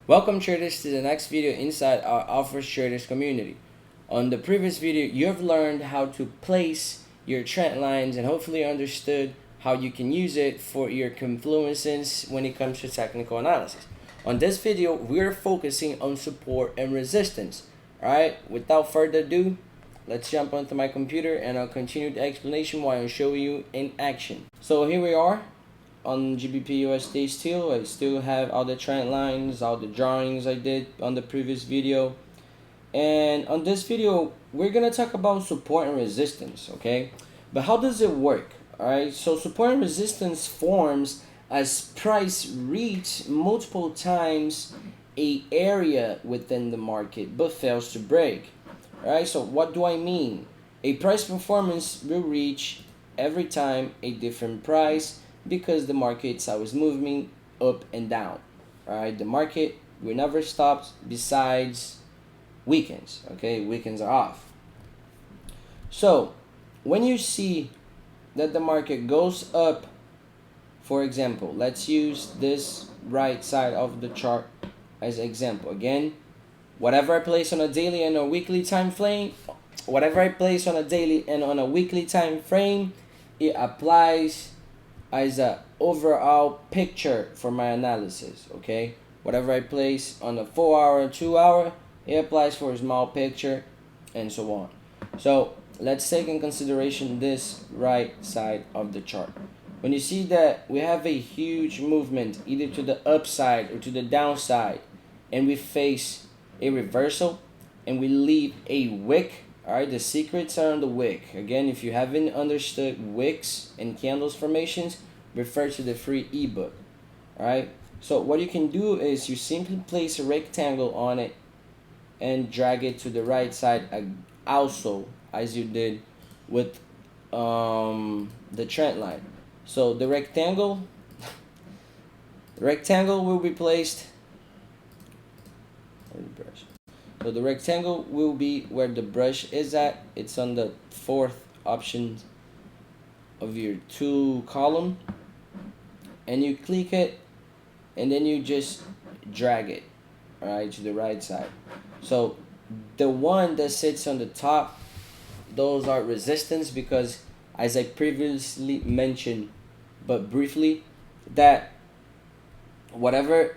Welcome traders to the next video inside our Alpha Traders community. On the previous video, you have learned how to place your trend lines and hopefully understood how you can use it for your confluences when it comes to technical analysis. On this video, we're focusing on support and resistance. Alright, without further ado, let's jump onto my computer and I'll continue the explanation while I'm showing you in action. So here we are on GBP USD still. I still have all the trend lines, all the drawings I did on the previous video. And on this video, we're gonna talk about support and resistance, okay? But how does it work? Alright, so support and resistance forms as price reach multiple times a area within the market but fails to break. Alright, so what do I mean? A price performance will reach every time a different price because the market's always moving up and down. Alright, the market will never stop besides weekends. Okay, weekends are off. So when you see that the market goes up, for example, let's use this right side of the chart as an example. Again, whatever I place on a daily and a weekly time frame, it applies as a overall picture for my analysis. Okay, whatever I place on a 4-hour and 2-hour, it applies for a small picture and so on. So let's take in consideration this right side of the chart. When you see that we have a huge movement either to the upside or to the downside, and we face a reversal and we leave a wick. Alright, the secrets are on the wick. Again, if you haven't understood wicks and candles formations, refer to the free ebook. Alright, so what you can do is you simply place a rectangle on it and drag it to the right side also, as you did with the trend line. So the rectangle will be placed. So the rectangle will be where the brush is at. It's on the fourth option of your tool column, and you click it and then you just drag it right to the right side. So the one that sits on the top, those are resistance, because as I previously mentioned but briefly, that whatever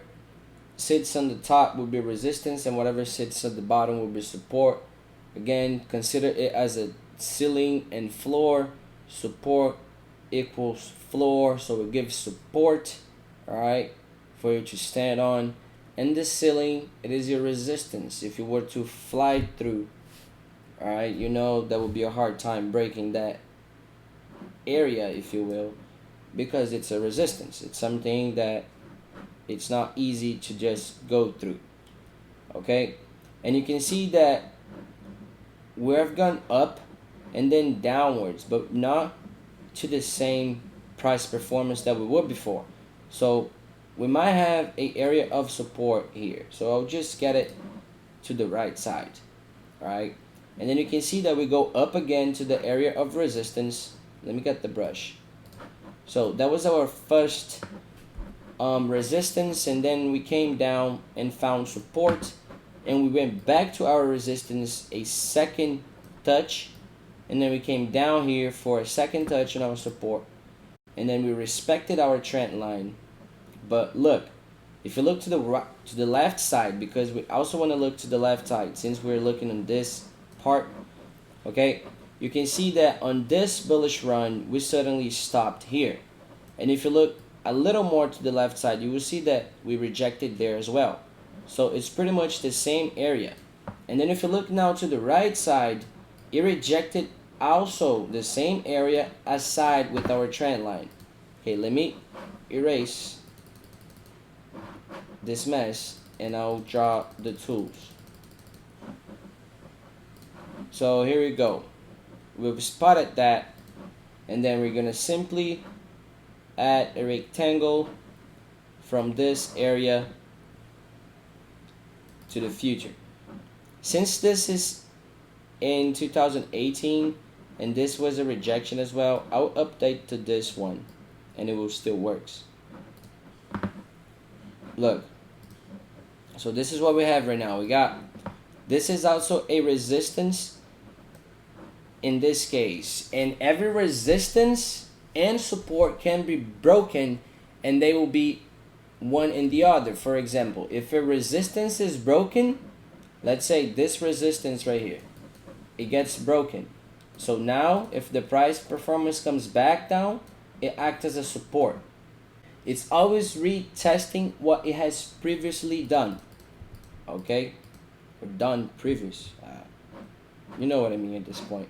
sits on the top will be resistance and whatever sits at the bottom will be support. Again, consider it as a ceiling and floor. Support equals floor, so it gives support, all right, for you to stand on. And the ceiling, it is your resistance. If you were to fly through, all right, you know that would be a hard time breaking that area, if you will, because it's a resistance. It's something that it's not easy to just go through. Okay, and you can see that we have gone up and then downwards, but not to the same price performance that we were before. So we might have a area of support here, so I'll just get it to the right side. All right, and then you can see that we go up again to the area of resistance. Let me get the brush. So that was our first resistance, and then we came down and found support, and we went back to our resistance a second touch, and then we came down here for a second touch on our support, and then we respected our trend line. But look, if you look to the left side, because we also want to look to the left side since we're looking on this part, okay, you can see that on this bullish run we suddenly stopped here. And if you look a little more to the left side, you will see that we rejected there as well. So it's pretty much the same area. And then if you look now to the right side, it rejected also the same area aside with our trend line. Okay, let me erase this mess and I'll draw the tools. So here we go. We've spotted that, and then we're gonna simply add a rectangle from this area to the future. Since this is in 2018 and this was a rejection as well, I'll update to this one and it will still works. Look, So this is what we have right now. We got, this is also a resistance in this case, and every resistance and support can be broken, and they will be one in the other. For example, if a resistance is broken, let's say this resistance right here, it gets broken. So now if the price performance comes back down, it acts as a support. It's always retesting what it has previously done. Okay, or done previous. You know what I mean at this point.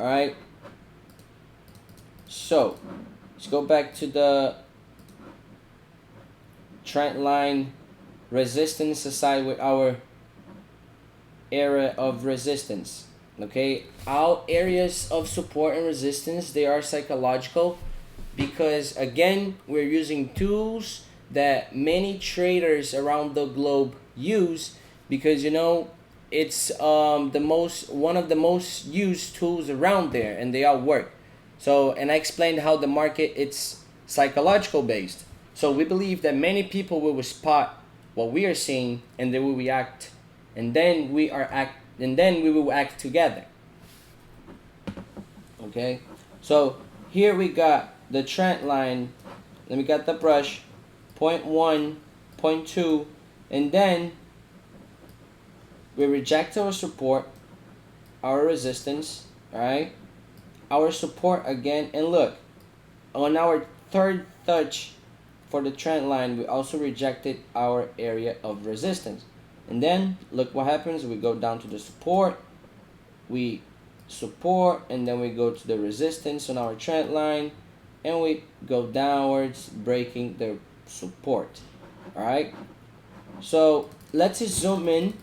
All right. So let's go back to the trend line resistance aside with our area of resistance. Okay, all areas of support and resistance, they are psychological, because again we're using tools that many traders around the globe use, because you know it's one of the most used tools around there, and they all work. So, and I explained how the market, it's psychological based. So we believe that many people will spot what we are seeing, and they will react, and then we will act together. Okay, so here we got the trend line, then we got the brush, point 1, point 2, and then we reject our support, our resistance, alright, our support again, and look, on our third touch for the trend line, we also rejected our area of resistance. And then look what happens. We go down to the support, we support, and then we go to the resistance on our trend line, and we go downwards, breaking the support. All right, so let's zoom in.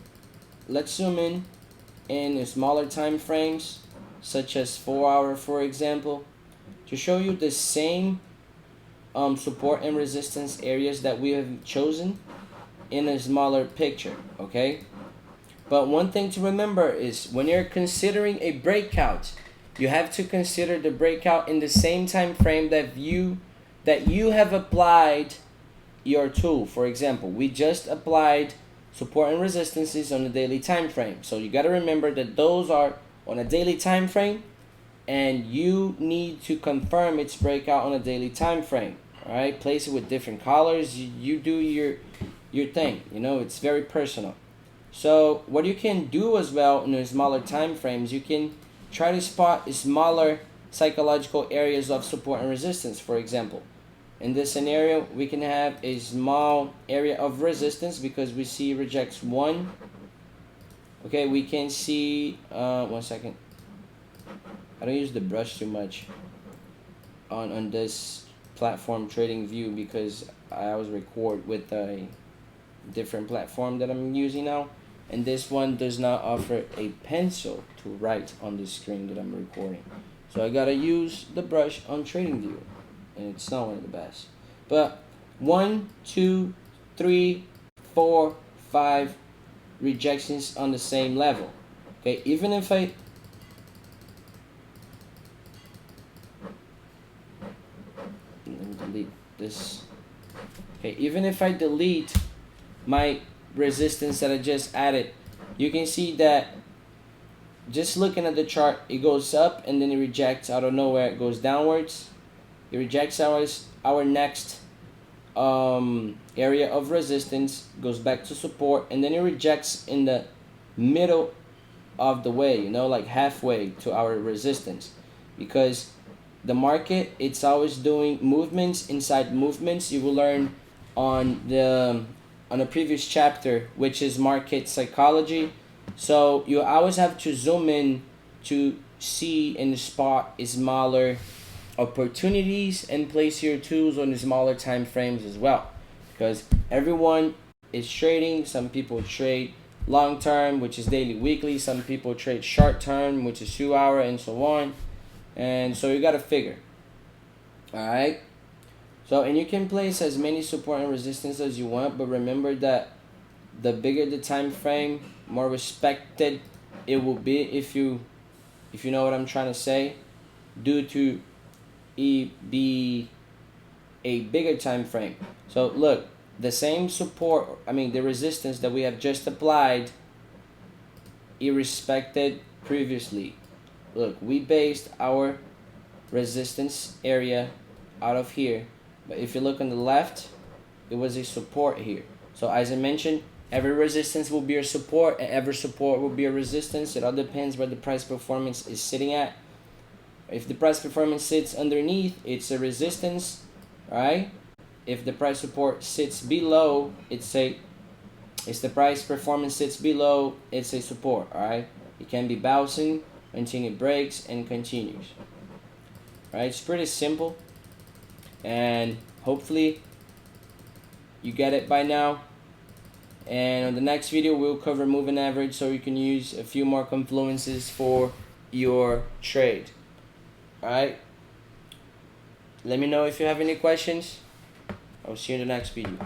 Let's zoom in smaller time frames, such as 4 hour, for example, to show you the same support and resistance areas that we have chosen in a smaller picture. Okay, but one thing to remember is when you're considering a breakout, you have to consider the breakout in the same time frame that you have applied your tool. For example, we just applied support and resistances on the daily time frame, so you got to remember that those are on a daily time frame, and you need to confirm its breakout on a daily time frame. All right, place it with different colors. You do your thing. You know, it's very personal. So what you can do as well in the smaller time frames, you can try to spot smaller psychological areas of support and resistance. For example, in this scenario, we can have a small area of resistance because we see rejects 1. Okay, we can see, one second. I don't use the brush too much on this platform trading view, because I always record with a different platform that I'm using now, and this one does not offer a pencil to write on the screen that I'm recording, so I gotta use the brush on trading view, and it's not one of the best. But 1, 2, 3, 4, 5 rejections on the same level. Okay, even if I let me delete this. Okay, even if I delete my resistance that I just added, you can see that just looking at the chart, it goes up and then it rejects out of nowhere. It goes downwards. It rejects our next area of resistance, goes back to support, and then it rejects in the middle of the way, you know, like halfway to our resistance, because the market, it's always doing movements inside movements. You will learn on a previous chapter, which is market psychology. So you always have to zoom in to see and spot smaller opportunities and place your tools on the smaller time frames as well, because everyone is trading. Some people trade long term, which is daily, weekly. Some people trade short term, which is 2 hour, and so on. And so you got to figure. All right, so, and you can place as many support and resistance as you want, but remember that the bigger the time frame, more respected it will be, if you know what I'm trying to say, due to it be a bigger time frame. So look, the same support, the resistance that we have just applied, it respected previously. Look, we based our resistance area out of here, but if you look on the left, it was a support here. So as I mentioned, every resistance will be a support and every support will be a resistance. It all depends where the price performance is sitting at. If the price performance sits underneath, it's a resistance, right? If the price support sits below, it's the price performance sits below, it's a support, alright? It can be bouncing until it breaks and continues. Right? It's pretty simple, and hopefully you get it by now. And on the next video, we'll cover moving average so you can use a few more confluences for your trade. Alright? Let me know if you have any questions. I'll see you in the next video.